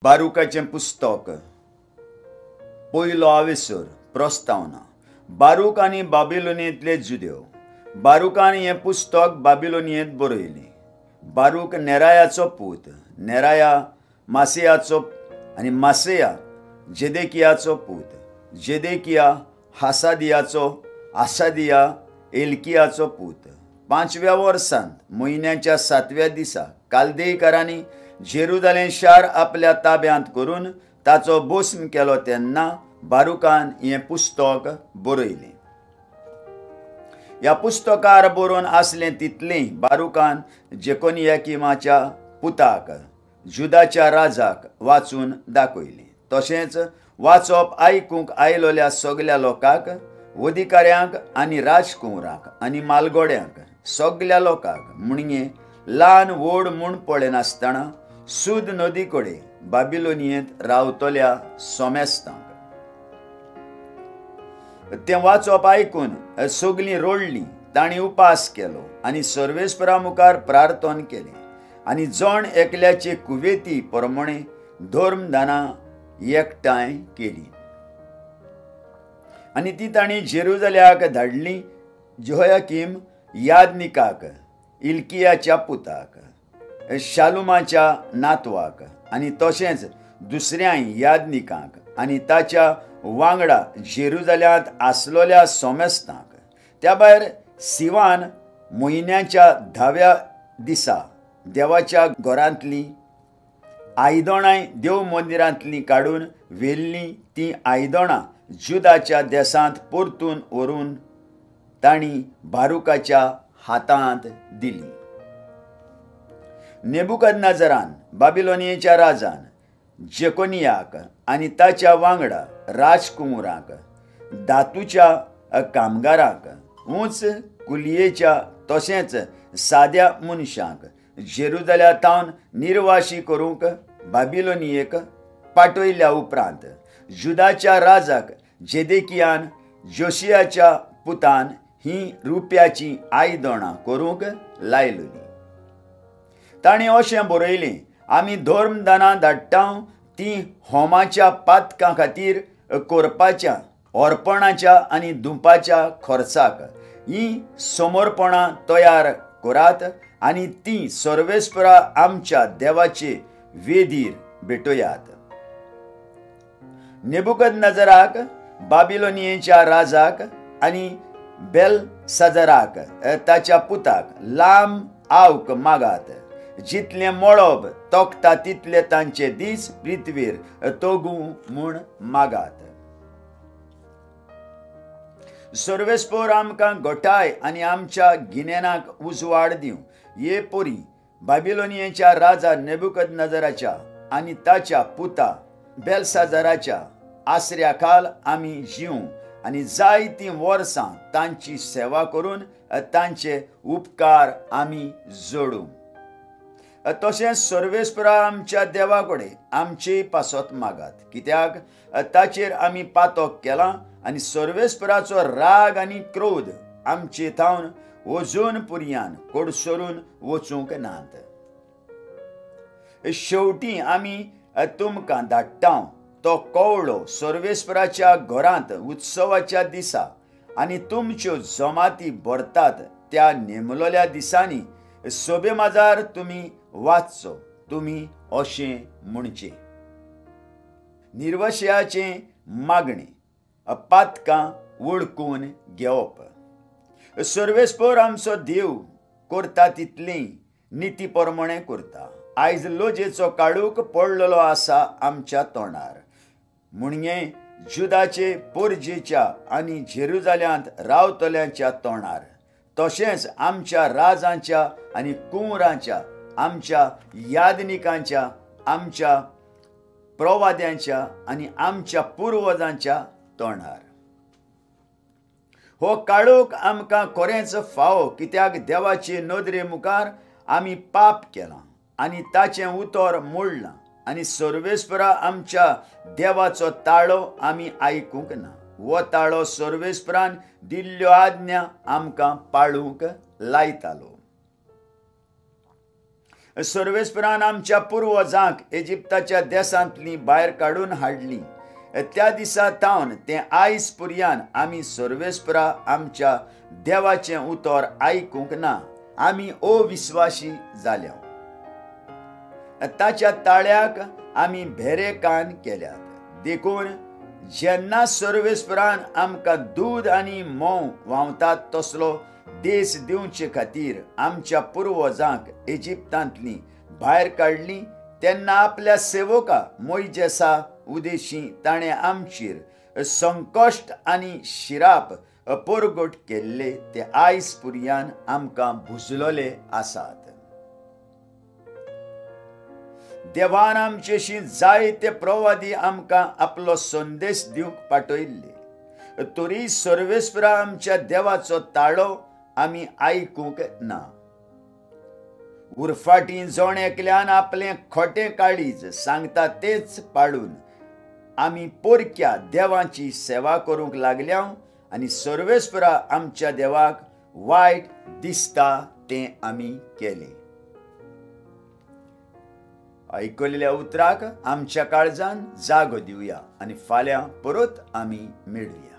बारुकाचें पुस्तक पयलो आवेसर प्रस्तावना. बारूक आनी बाबिलोनियेंतले जुदेव. बारुकान हें पुस्तक बाबिलोनियेंत बरयलें. बारूक नेरायाचो पूत, नेराया मासेयाचो आनी मासेया जेदेकियाचो पूत, जेदेकिया हासादियाचो, हासादिया एल्कियाचो पूत. 5व्या वर्सांत म्हयन्याच्या 7व्या दिसा कालदेकारांनी जेरुजालेम शार आपल्या ताब्यांत करून ताचो भस्म केलो तेन्ना बारुकान हें पुस्तक बरयलें. ह्या पुस्तकार बरोवन आसलें तितलें बारुकान जेकोनियाकिमाच्या पुताक, जुदाच्या राजाक वाचून दाखयलें. तशेंच वाचप आयकूंक आयलोल्या सगल्या लोकांक, अधिकाऱ्यांक आनी राजकुंवरांक आनी मालगोड्यांक, सगल्या लोकांक म्हणजे ल्हान व्हड म्हूण पळयनासतना सूद नदी कडेन बाबिलोनियेंत रावतल्या सोमेस्तांक. तें वाचप आयकून सगलीं रोडलीं. तांणी उपास केलो आनी सर्वेस्परा मुखार प्रार्थना केलें आनी जण एकल्याचे कुवेती प्रमाणे धर्मदानां एकठांय केलीं. आनी ती तांणी जेरुजाल्याक धाडलीं. जेहोयाकीम यादनिकाक, इल्कियाच्या पुताक, शालुमाच्या नातवाक आनी तशेंच दुसऱ्याय यादनिकांक आनी ताच्या वांगडा जेरुजाल्यांत आसलोल्या सोमेस्तांक. त्या भायर सिवान म्हयन्याच्या 10व्या दिसा देवाच्या घरांतलीं आयदनां देव मंदिरांतलीं काडून व्हेल्लीं तीं आयदनां जुदाच्या देसांत परतून व्हरून तांणी बारुकाच्या हातांत दिलीं. नेबुकदनेझरान बाबिलोनियेच्या राजान जेकोनियाक आनी ताच्या वांगडा राजकुंवरांक, धातूच्या कामगारांक, उंच कुलियेच्या तशेंच साद्या मनशांक जेरुजाल्यांतावन निर्वाशी करूंक बाबिलोनियेक पाठयल्या उपरांत जुदाच्या राजाक जेदेकियान जोशियाच्या पुतान ही रुप्याची आयदनां करूंक लायलोलीं. ताणें अशें बरयलें, आमी धर्मदानां धाडटां तीं होमाच्या पातकां खातीर करपाच्या अर्पणाच्या आनी धुपाच्या खर्चाक हीं समर्पणां तयार करात आनी तीं सर्वेस्परा आमच्या देवाचे वेदीर भेटयात. नेबुकदनेझराक, बाबिलोनियेच्या राजाक आनी बेलशाझराक ताच्या पुताक लांब आवक मागात. जितलें मळब तोखता तितले तांचे दीस पृथ्वीर तोगूं म्हूण मागात. सर्वेस्पर आमकां घोटाय आनी आमच्या गिन्यानाक उजवाड दिवं. हे पोरी बाबिलोनियेच्या राजा नेबुकदनेझराच्या आनी ताच्या पुता बेलशाझराच्या आसऱ्या खाल आमी जिवूं आनी जायतीं वर्सां तांची सेवा करून तांचे उपकार आमी जोडूं. तशेंच सर्वेस्परा आमच्या देवा कडेन आमचेय पासत मागात, कित्याक ताचेर आमी पातक केलां आनी सर्वेस्पराचो राग आनी क्रोध आमचे थावन अजून पर्यान कोडसरून वचूंक नात. शेवटी आमी तुमकां धाडटां तो कवळो सर्वेस्पराच्या घरांत उत्सवाच्या दिसा आनी तुमच्यो जमाती भरतात त्या नेमलोल्या दिसांनी सोबे माजार तुमी वाचचो. तुमी अशें म्हणचें, निर्वशयाचें मागणें, पातकां वळखून घेवप. सर्वेस्पर आमचो देव करता तितलें निती प्रमाणें करता. आयज लोजेचो काळूक पडलेलो आसा आमच्या तोंडार. म्हणजे जुदाचे पोरजेच्या आनी जेरुजाल्यांत रावतल्यांच्या तोंडार, तशेंच आमच्या राजांच्या आनी कुंवरांच्या, आमच्या यादनिकांच्या, आमच्या प्रवाद्यांच्या आनी आमच्या पुर्वजांच्या तोंडार. हो काळोख आमकां खरेंच फावो, कित्याक देवाचे नदरे मुखार आमी पाप केलां आनी ताचें उतर मोडलां आनी सर्वेस्परा आमच्या देवाचो ताळो आमी आयकूंक ना. हो ताळो सर्वेस्परान दिल्ल्यो आज्ञा आमकां पाळूंक लायतालो. सर्वेस्परान आमच्या पुर्वजांक इजिप्ताच्या देशांतली भायर काडून हाडली. त्या दिसा तावन ते आयज पर्यान आमी सर्वेस्परा आमच्या देवाचें उतर आयकूंक ना. आमी अविश्वासी जाल्या. ताच्या ताळ्याक आमी भेरे कान केल्यात. देखून जेन्ना सर्वेस्परान आमकां दूद आनी मोव व्हांवतात तसलो देश दिवचे खातीर आमच्या पुर्वजांक इजिप्तांतली भायर काडली, तेन्ना आपल्या सेवका मोइजेसा उदेशी ताणें आमचेर संकश्ट आनी शिराप परगट केल्ले ते आयज पर्यान आमकां भुजलोले आसात. देवान आमचेशी जायते प्रवादी आमकां आपलो संदेश दिवंक पाठयल्ले. तरी सर्वेस्परा आमच्या देवाचो ताळो आमी आयकूंक ना. उरफाटीं जोण एकल्यान आपलें खोटें काळीज सांगता तेच पाळून आमी पोरक्या देवाची सेवा करूंक लागल्या आनी सर्वेस्परा आमच्या देवाक वायट दिसता तें आमी केलें. आयकलेल्या उतराक आमच्या काळजान जागो दिवया आनी फाल्यां परत आमी मेळुया.